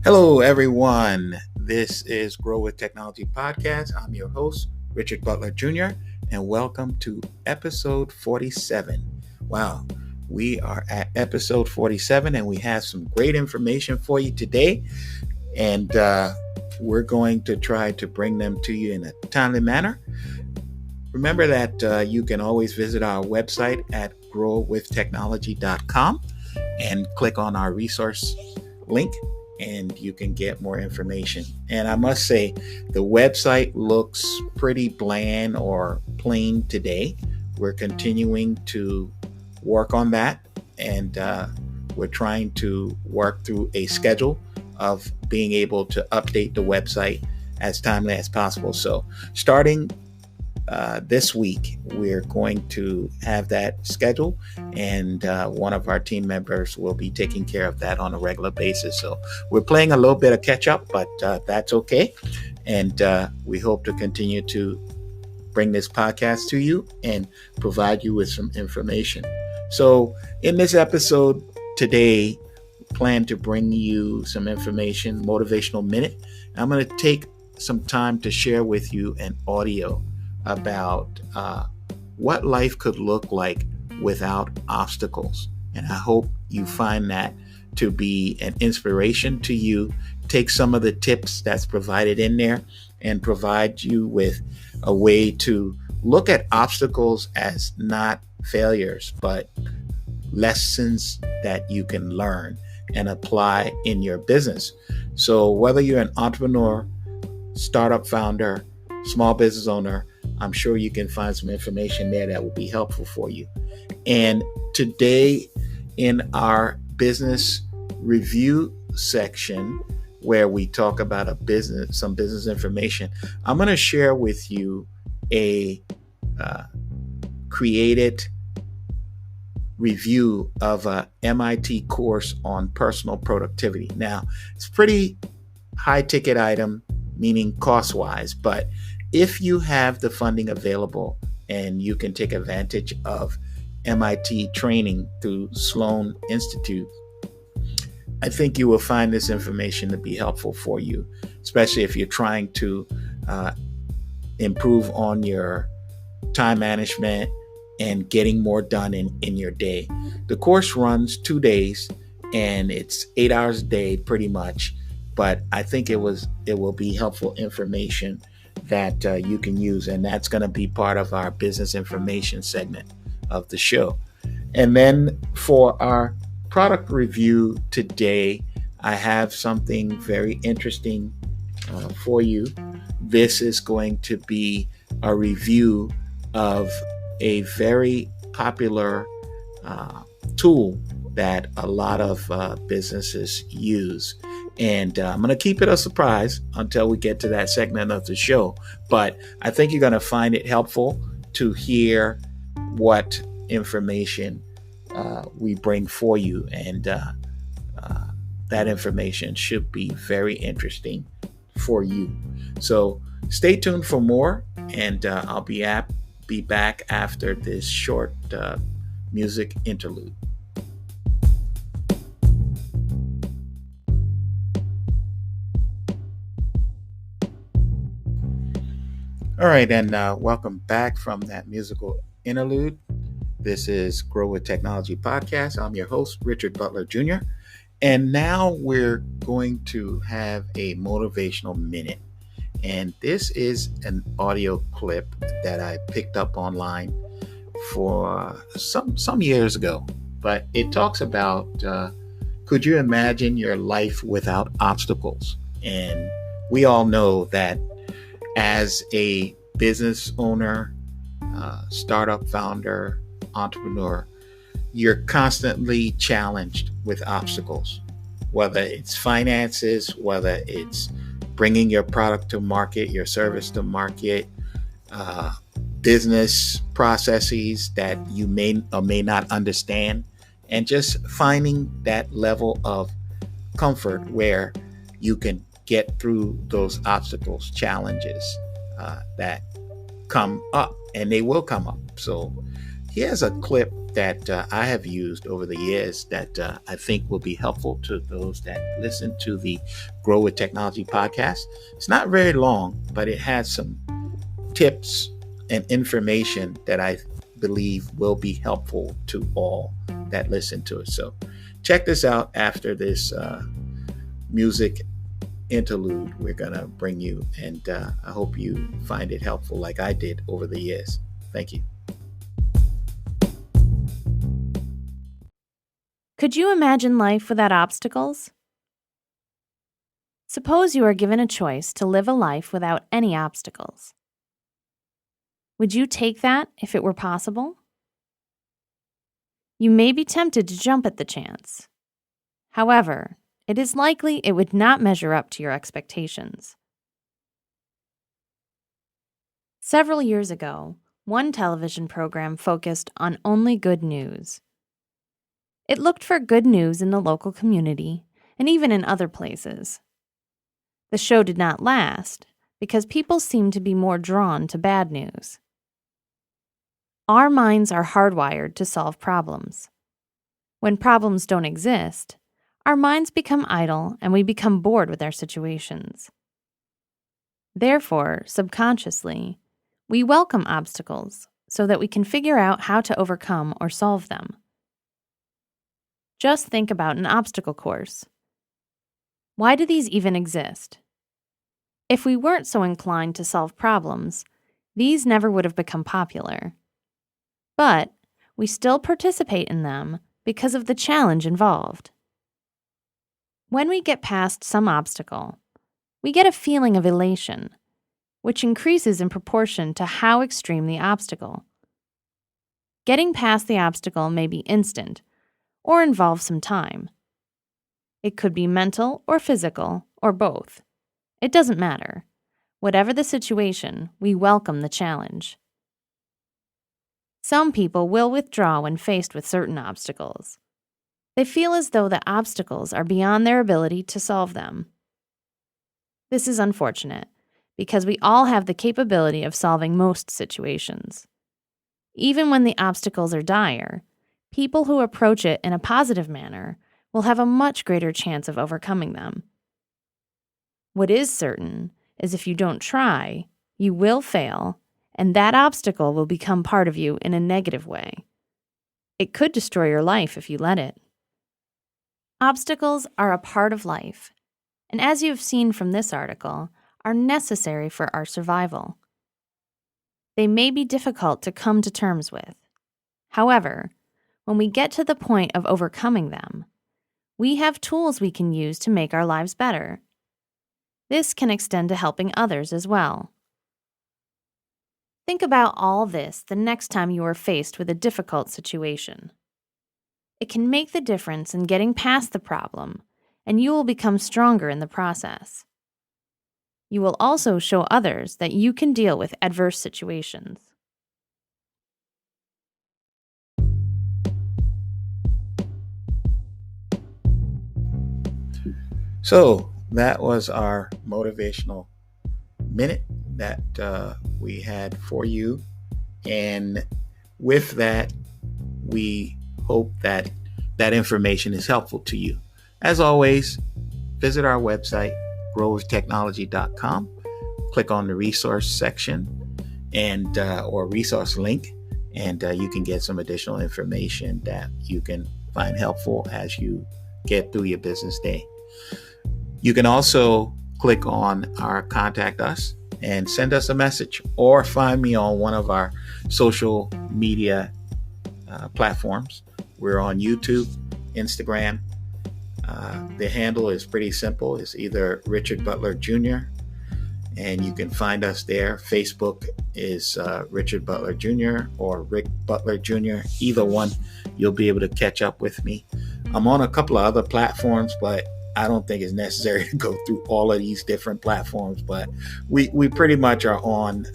Hello, everyone. This is Grow with Technology Podcast. I'm your host, Richard Butler Jr., and welcome to episode 47. Wow, we are at episode 47, and we have some great information for you today. And we're going to try to bring them to you in a timely manner. Remember that you can always visit our website at growwithtechnology.com and click on our resource link, and you can get more information. And I must say, the website looks pretty bland or plain today. We're continuing to work on that, and we're trying to work through a schedule of being able to update the website as timely as possible. So starting this week, we're going to have that schedule, and one of our team members will be taking care of that on a regular basis. So we're playing a little bit of catch up, but that's okay. And we hope to continue to bring this podcast to you and provide you with some information. So in this episode today, plan to bring you some information, motivational minute. I'm going to take some time to share with you an audio about what life could look like without obstacles. And I hope you find that to be an inspiration to you. Take some of the tips that's provided in there and provide you with a way to look at obstacles as not failures, but lessons that you can learn and apply in your business. So whether you're an entrepreneur, startup founder, small business owner, I'm sure you can find some information there that will be helpful for you. And today in our business review section, where we talk about some business information, I'm going to share with you a created review of a MIT course on personal productivity. Now, it's pretty high ticket item, meaning cost wise, but if you have the funding available and you can take advantage of MIT training through Sloan Institute, I think you will find this information to be helpful for you, especially if you're trying to improve on your time management and getting more done in your day. The course runs 2 days and it's 8 hours a day pretty much, but I think it will be helpful information that you can use, and that's going to be part of our business information segment of the show. And then for our product review today, I have something very interesting for you. This is going to be a review of a very popular tool that a lot of businesses use. And I'm going to keep it a surprise until we get to that segment of the show. But I think you're going to find it helpful to hear what information we bring for you. And that information should be very interesting for you. So stay tuned for more. And I'll be back after this short music interlude. All right, and welcome back from that musical interlude. This is Grow with Technology Podcast. I'm your host, Richard Butler Jr. And now we're going to have a motivational minute. And this is an audio clip that I picked up online for some years ago. But it talks about, could you imagine your life without obstacles? And we all know that as a business owner, startup founder, entrepreneur, you're constantly challenged with obstacles, whether it's finances, whether it's bringing your product to market, your service to market, business processes that you may or may not understand, and just finding that level of comfort where you can get through those obstacles, challenges that come up, and they will come up. So here's a clip that I have used over the years that I think will be helpful to those that listen to the Grow with Technology podcast. It's not very long, but it has some tips and information that I believe will be helpful to all that listen to it. So check this out after this music interlude we're going to bring you. And I hope you find it helpful like I did over the years. Thank you. Could you imagine life without obstacles? Suppose you are given a choice to live a life without any obstacles. Would you take that if it were possible? You may be tempted to jump at the chance. However, it is likely it would not measure up to your expectations. Several years ago, one television program focused on only good news. It looked for good news in the local community and even in other places. The show did not last because people seemed to be more drawn to bad news. Our minds are hardwired to solve problems. When problems don't exist, our minds become idle and we become bored with our situations. Therefore, subconsciously, we welcome obstacles so that we can figure out how to overcome or solve them. Just think about an obstacle course. Why do these even exist? If we weren't so inclined to solve problems, these never would have become popular. But we still participate in them because of the challenge involved. When we get past some obstacle, we get a feeling of elation, which increases in proportion to how extreme the obstacle. Getting past the obstacle may be instant or involve some time. It could be mental or physical or both. It doesn't matter. Whatever the situation, we welcome the challenge. Some people will withdraw when faced with certain obstacles. They feel as though the obstacles are beyond their ability to solve them. This is unfortunate, because we all have the capability of solving most situations. Even when the obstacles are dire, people who approach it in a positive manner will have a much greater chance of overcoming them. What is certain is if you don't try, you will fail, and that obstacle will become part of you in a negative way. It could destroy your life if you let it. Obstacles are a part of life, and as you have seen from this article, are necessary for our survival. They may be difficult to come to terms with. However, when we get to the point of overcoming them, we have tools we can use to make our lives better. This can extend to helping others as well. Think about all this the next time you are faced with a difficult situation. It can make the difference in getting past the problem, and you will become stronger in the process. You will also show others that you can deal with adverse situations. So that was our motivational minute that we had for you. And with that, we hope that that information is helpful to you. As always, visit our website, growwithtechnology.com. Click on the resource section and or resource link, and you can get some additional information that you can find helpful as you get through your business day. You can also click on our Contact Us and send us a message, or find me on one of our social media platforms. We're on YouTube, Instagram. The handle is pretty simple. It's either Richard Butler Jr., and you can find us there. Facebook is Richard Butler Jr. or Rick Butler Jr. Either one, you'll be able to catch up with me. I'm on a couple of other platforms, but I don't think it's necessary to go through all of these different platforms. But we pretty much are on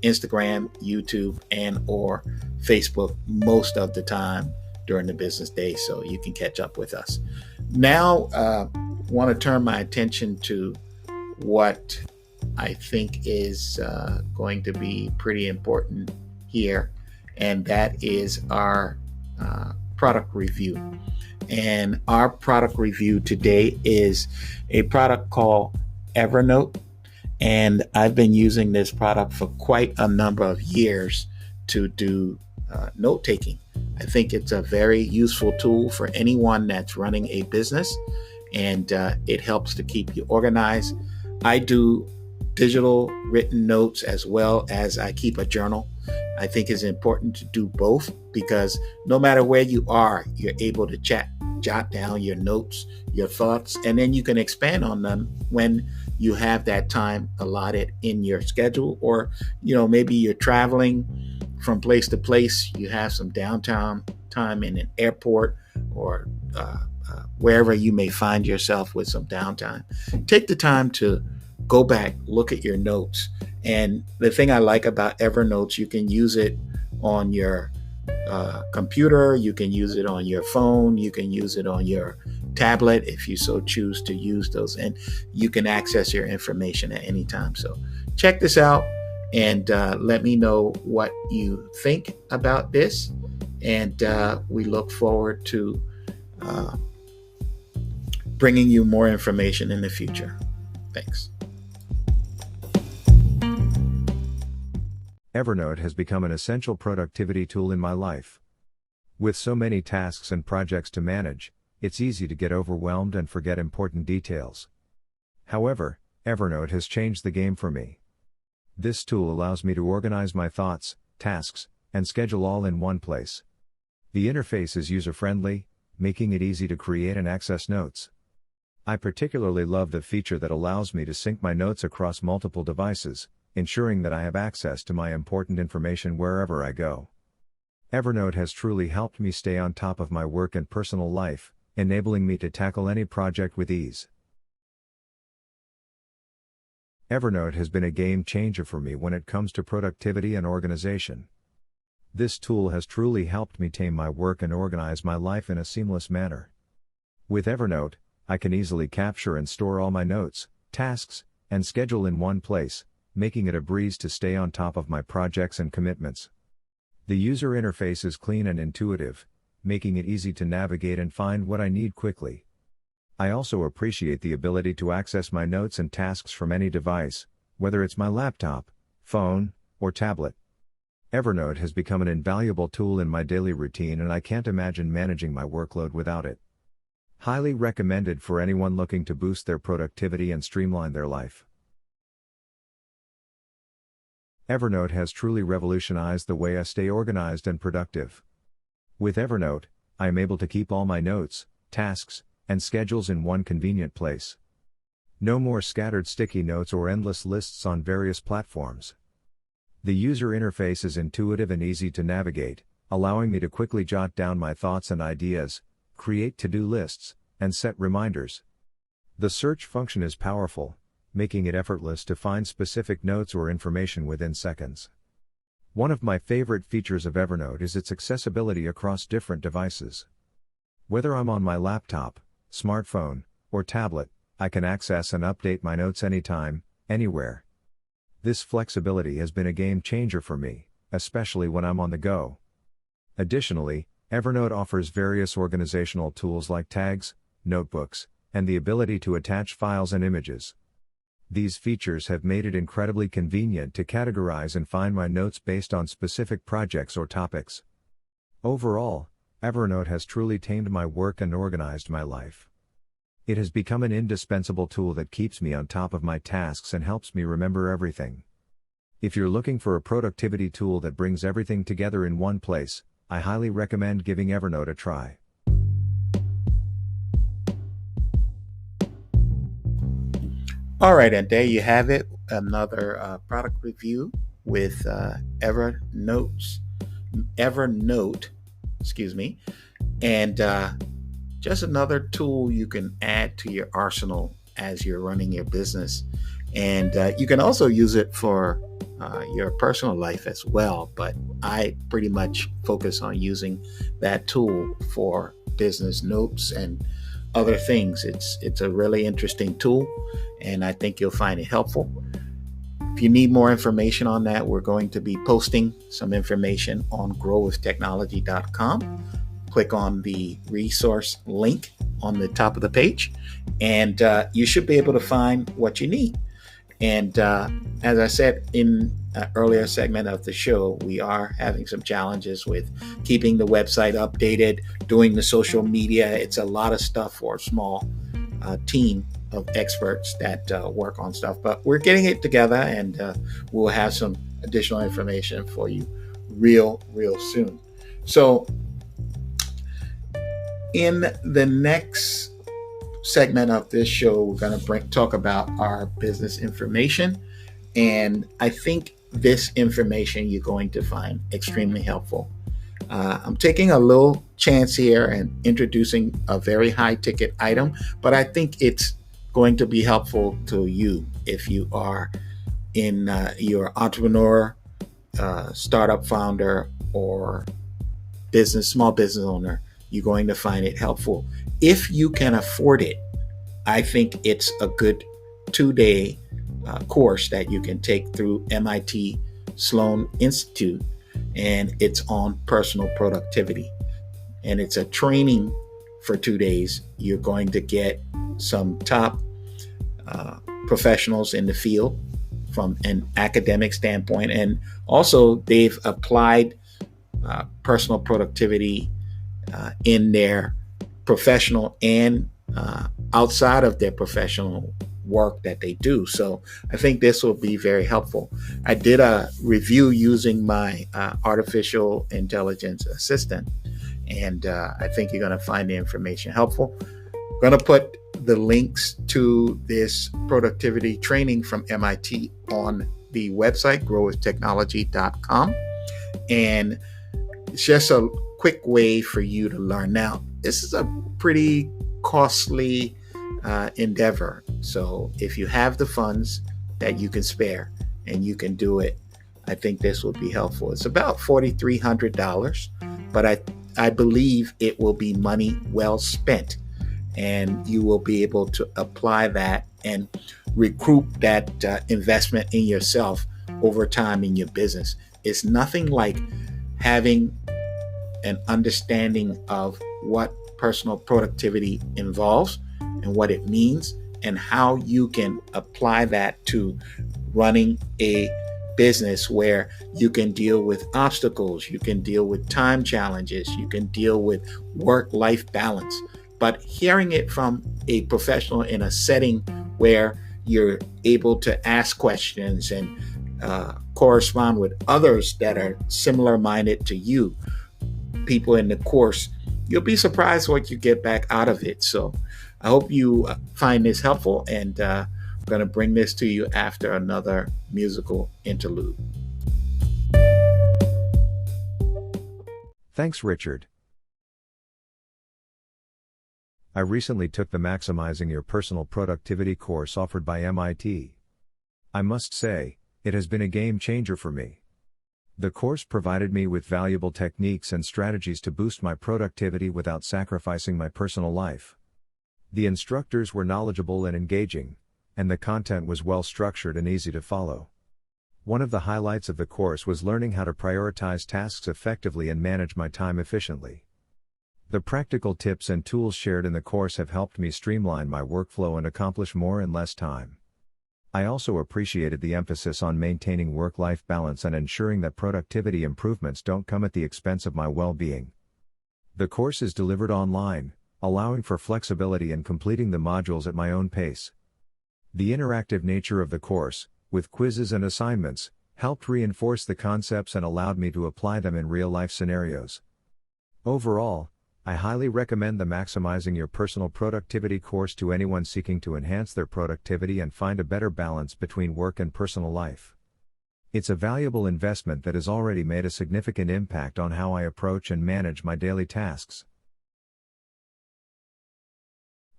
Instagram, YouTube, and or Facebook most of the time during the business day, so you can catch up with us. Now, want to turn my attention to what I think is going to be pretty important here, and that is our product review. And our product review today is a product called Evernote. And I've been using this product for quite a number of years to do note taking. I think it's a very useful tool for anyone that's running a business, and it helps to keep you organized. I do digital written notes as well as I keep a journal. I think it's important to do both because no matter where you are, you're able to jot down your notes, your thoughts, and then you can expand on them when you have that time allotted in your schedule. Or, maybe you're traveling from place to place, you have some downtown time in an airport or wherever you may find yourself with some downtime. Take the time to go back, look at your notes. And the thing I like about Evernote, you can use it on your computer, you can use it on your phone, you can use it on your tablet if you so choose to use those, and you can access your information at any time. So check this out and let me know what you think about this. And we look forward to bringing you more information in the future. Thanks. Evernote has become an essential productivity tool in my life. With so many tasks and projects to manage, it's easy to get overwhelmed and forget important details. However, Evernote has changed the game for me. This tool allows me to organize my thoughts, tasks, and schedule all in one place. The interface is user-friendly, making it easy to create and access notes. I particularly love the feature that allows me to sync my notes across multiple devices, ensuring that I have access to my important information wherever I go. Evernote has truly helped me stay on top of my work and personal life, enabling me to tackle any project with ease. Evernote has been a game changer for me when it comes to productivity and organization. This tool has truly helped me tame my work and organize my life in a seamless manner. With Evernote, I can easily capture and store all my notes, tasks, and schedule in one place, making it a breeze to stay on top of my projects and commitments. The user interface is clean and intuitive, making it easy to navigate and find what I need quickly. I also appreciate the ability to access my notes and tasks from any device, whether it's my laptop, phone, or tablet. Evernote has become an invaluable tool in my daily routine, and I can't imagine managing my workload without it. Highly recommended for anyone looking to boost their productivity and streamline their life. Evernote has truly revolutionized the way I stay organized and productive. With Evernote, I am able to keep all my notes, tasks, and schedules in one convenient place. No more scattered sticky notes or endless lists on various platforms. The user interface is intuitive and easy to navigate, allowing me to quickly jot down my thoughts and ideas, create to-do lists, and set reminders. The search function is powerful, making it effortless to find specific notes or information within seconds. One of my favorite features of Evernote is its accessibility across different devices. Whether I'm on my laptop, smartphone, or tablet, I can access and update my notes anytime, anywhere. This flexibility has been a game changer for me, especially when I'm on the go. Additionally, Evernote offers various organizational tools like tags, notebooks, and the ability to attach files and images. These features have made it incredibly convenient to categorize and find my notes based on specific projects or topics. Overall, Evernote has truly tamed my work and organized my life. It has become an indispensable tool that keeps me on top of my tasks and helps me remember everything. If you're looking for a productivity tool that brings everything together in one place, I highly recommend giving Evernote a try. All right, and there you have it, another product review with Evernote, and just another tool you can add to your arsenal as you're running your business. And you can also use it for your personal life as well, but I pretty much focus on using that tool for business notes and other things. It's a really interesting tool, and I think you'll find it helpful. If you need more information on that, we're going to be posting some information on growwithtechnology.com. click on the resource link on the top of the page, and you should be able to find what you need. And as I said in an earlier segment of the show, we are having some challenges with keeping the website updated, doing the social media. It's a lot of stuff for a small team of experts that work on stuff, but we're getting it together, and we'll have some additional information for you real soon. So in the next segment of this show, we're going to talk about our business information, and I think this information you're going to find extremely helpful. I'm taking a little chance here and introducing a very high ticket item, but I think it's going to be helpful to you if you are in your entrepreneur, startup founder, or small business owner. You're going to find it helpful. If you can afford it, I think it's a good 2-day course that you can take through MIT Sloan Institute, and it's on personal productivity. And it's a training for 2 days. You're going to get some top professionals in the field from an academic standpoint, and also they've applied personal productivity in their professional and outside of their professional work that they do. So I think this will be very helpful. I did a review using my artificial intelligence assistant, and I think you're going to find the information helpful. I'm going to put the links to this productivity training from MIT on the website, growwithtechnology.com. And it's just a quick way for you to learn. Now, this is a pretty costly endeavor. So if you have the funds that you can spare and you can do it, I think this will be helpful. It's about $4,300, but I believe it will be money well spent, and you will be able to apply that and recoup that investment in yourself over time in your business. It's nothing like having an understanding of what personal productivity involves and what it means, and how you can apply that to running a business where you can deal with obstacles, you can deal with time challenges, you can deal with work-life balance. But hearing it from a professional in a setting where you're able to ask questions and correspond with others that are similar minded to you, people in the course, you'll be surprised what you get back out of it. So I hope you find this helpful, and I'm going to bring this to you after another musical interlude. Thanks, Richard. I recently took the Maximizing Your Personal Productivity course offered by MIT. I must say, it has been a game changer for me. The course provided me with valuable techniques and strategies to boost my productivity without sacrificing my personal life. The instructors were knowledgeable and engaging, and the content was well structured and easy to follow. One of the highlights of the course was learning how to prioritize tasks effectively and manage my time efficiently. The practical tips and tools shared in the course have helped me streamline my workflow and accomplish more in less time. I also appreciated the emphasis on maintaining work-life balance and ensuring that productivity improvements don't come at the expense of my well-being. The course is delivered online, allowing for flexibility and completing the modules at my own pace. The interactive nature of the course, with quizzes and assignments, helped reinforce the concepts and allowed me to apply them in real-life scenarios. Overall, I highly recommend the Maximizing Your Personal Productivity course to anyone seeking to enhance their productivity and find a better balance between work and personal life. It's a valuable investment that has already made a significant impact on how I approach and manage my daily tasks.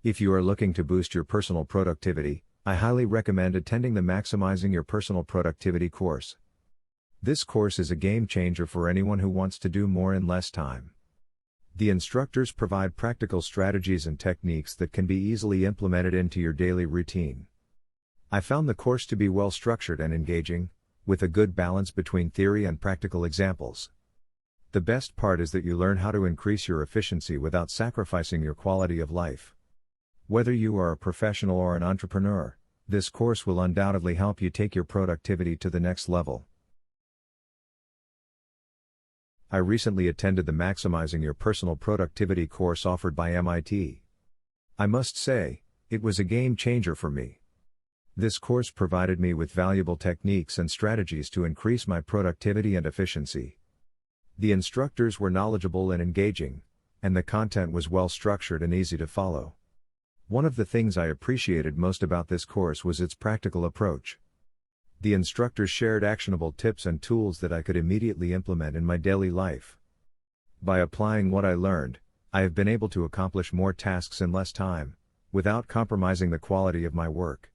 If you are looking to boost your personal productivity, I highly recommend attending the Maximizing Your Personal Productivity course. This course is a game changer for anyone who wants to do more in less time. The instructors provide practical strategies and techniques that can be easily implemented into your daily routine. I found the course to be well structured and engaging, with a good balance between theory and practical examples. The best part is that you learn how to increase your efficiency without sacrificing your quality of life. Whether you are a professional or an entrepreneur, this course will undoubtedly help you take your productivity to the next level. I recently attended the Maximizing Your Personal Productivity course offered by MIT. I must say, it was a game changer for me. This course provided me with valuable techniques and strategies to increase my productivity and efficiency. The instructors were knowledgeable and engaging, and the content was well structured and easy to follow. One of the things I appreciated most about this course was its practical approach. The instructors shared actionable tips and tools that I could immediately implement in my daily life. By applying what I learned, I have been able to accomplish more tasks in less time, without compromising the quality of my work.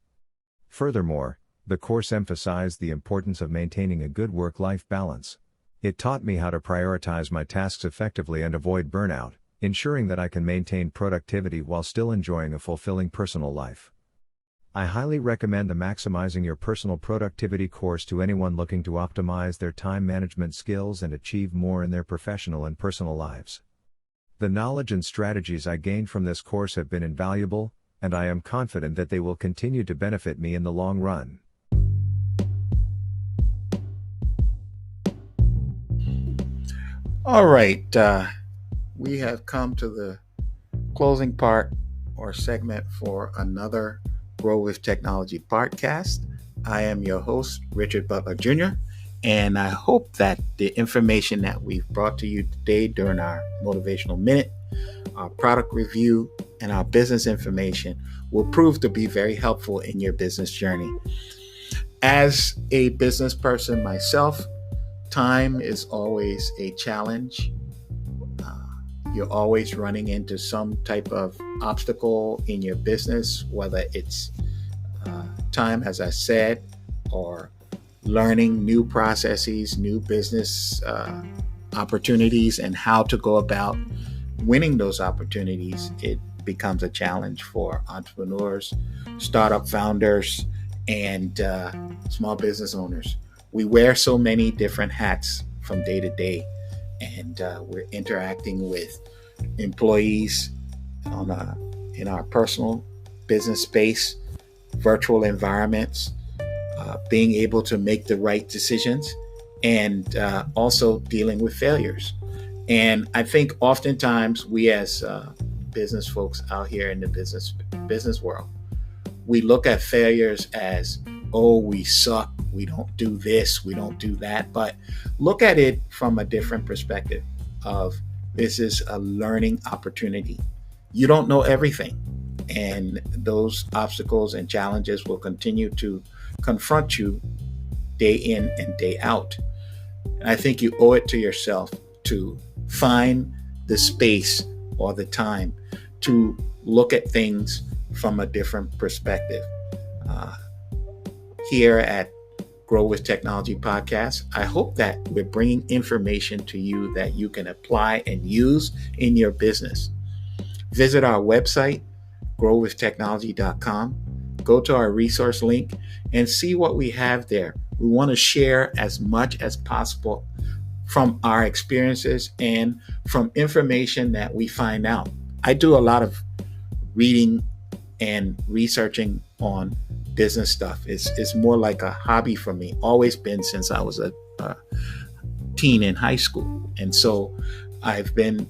Furthermore, the course emphasized the importance of maintaining a good work-life balance. It taught me how to prioritize my tasks effectively and avoid burnout, ensuring that I can maintain productivity while still enjoying a fulfilling personal life. I highly recommend the Maximizing Your Personal Productivity course to anyone looking to optimize their time management skills and achieve more in their professional and personal lives. The knowledge and strategies I gained from this course have been invaluable, and I am confident that they will continue to benefit me in the long run. All right, we have come to the closing part or segment for another Grow with Technology podcast. I am your host, Richard Butler Jr., and I hope that the information that we've brought to you today during our Motivational Minute, our product review, and our business information will prove to be very helpful in your business journey. As a business person myself, time is always a challenge. You're always running into some type of obstacle in your business, whether it's time, as I said, or learning new processes, new business opportunities, and how to go about winning those opportunities. It becomes a challenge for entrepreneurs, startup founders, and small business owners. We wear so many different hats from day to day, and we're interacting with employees in our personal business space, virtual environments, being able to make the right decisions, and also dealing with failures. And I think oftentimes we as business folks out here in the business world, we look at failures as, oh, we suck, we don't do this, we don't do that. But look at it from a different perspective of this is a learning opportunity. You don't know everything, and those obstacles and challenges will continue to confront you day in and day out. And I think you owe it to yourself to find the space or the time to look at things from a different perspective. Here at Grow with Technology podcast, I hope that we're bringing information to you that you can apply and use in your business. Visit our website, growwithtechnology.com. Go to our resource link and see what we have there. We want to share as much as possible from our experiences and from information that we find out. I do a lot of reading and researching on business stuff. It's more like a hobby for me, always been since I was a teen in high school. And so I've been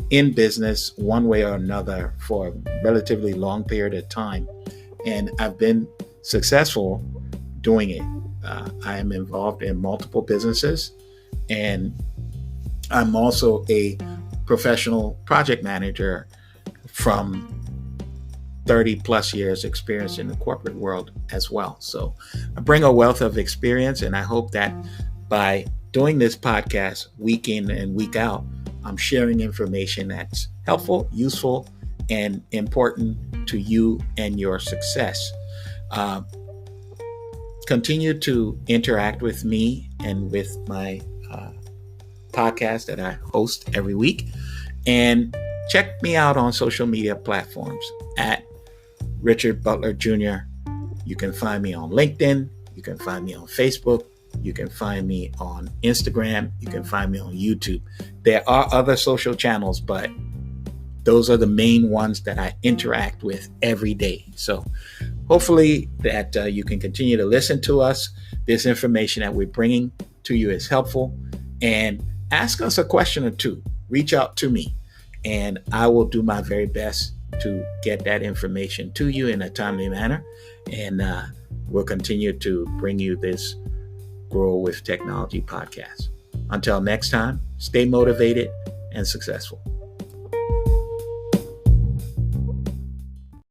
in business one way or another for a relatively long period of time, and I've been successful doing it. I am involved in multiple businesses, and I'm also a professional project manager from 30 plus years experience in the corporate world as well. So I bring a wealth of experience, and I hope that by doing this podcast week in and week out, I'm sharing information that's helpful, useful, and important to you and your success. Continue to interact with me and with my podcast that I host every week. And check me out on social media platforms at Richard Butler Jr. You can find me on LinkedIn. You can find me on Facebook. You can find me on Instagram. You can find me on YouTube. There are other social channels, but those are the main ones that I interact with every day. So hopefully that you can continue to listen to us. This information that we're bringing to you is helpful. And ask us a question or two. Reach out to me, and I will do my very best to get that information to you in a timely manner. And we'll continue to bring you this Grow with Technology podcast. Until next time, stay motivated and successful.